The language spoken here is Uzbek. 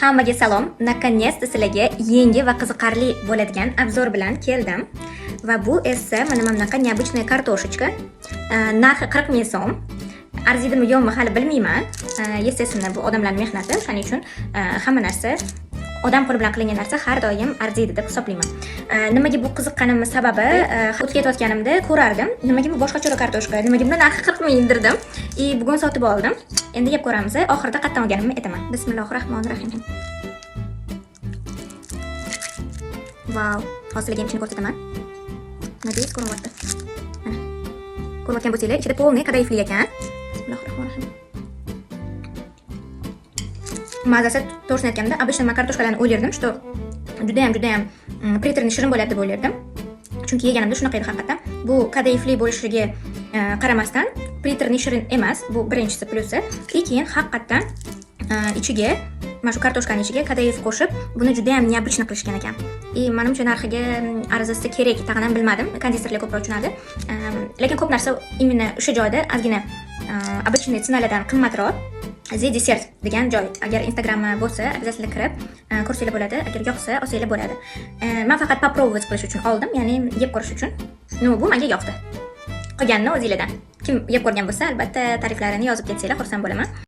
Hammaga salom. Наконец-то sizlarga yangi va qiziqarli bo'ladigan obzor bilan keldim. Va bu esa mana bunaqa необычная kartoshечка. Narxi 40 ming so'm. Arzidimi yo'qmi hali bilmayman. Естественно, bu odamlar mehnati, shuning uchun hamma narsa odam qo'li bilan qilingan narsa har doim arziydi deb hisoblayman. Nimaga bu qiziqqanimning sababi, o'tga ketayotganimda ko'rardim. Nimaga bu boshqacha kartoshka, nimaga bunda narxi 40 ming indirdim. Bugun sotib oldim. Endi yeb ko'ramiz. Oxirida qatdan olganimni aytaman. Bismillahirrohmanirrohim. Vau, hozirgi yemishini ko'rsataman. Nadez ko'ryapti. Mana. Ko'rayotgan bo'lsanglar, ichida polniy kadayifli ekan. Bismillahirrohmanirrohim. Mazasi to'g'risini aytganda, обычно men kartoshkalarni o'ylardim, что juda ham приторный shirin bo'ladi deb o'ylardim. Chunki yeganimda shunaqa edi haqiqatan. Bu kadayifli bo'lishiga qaramasdan приторный shirin emas, bu birinchisi plyusi. Keyin haqiqatan ichiga mana shu kartoshkaning ichiga kadayif qo'shib, buni juda ham необычно qilishgan ekan. Menimcha narxiga arzisi kerak, tag'in ham bilmadim. Konditerlar ko'proq tushunadi. Lekin ko'p narsa именно o'sha joyda ozgina обычный tsinalardan qimmatroq. The Dessert degan joy. Agar Instagram'i bo'lsa, обязательно kirib ko'rsanglar bo'ladi. Agar yoqsa, olsanglar bo'ladi. Men faqat попробовать qilish uchun oldim, ya'ni yeb ko'rish uchun. Bu menga yoqdi. Qolganini o'zingizlardan. Kim yeb ko'rgan bo'lsa, albatta ta'riflarini yozib ketsanglar, xursand bo'laman.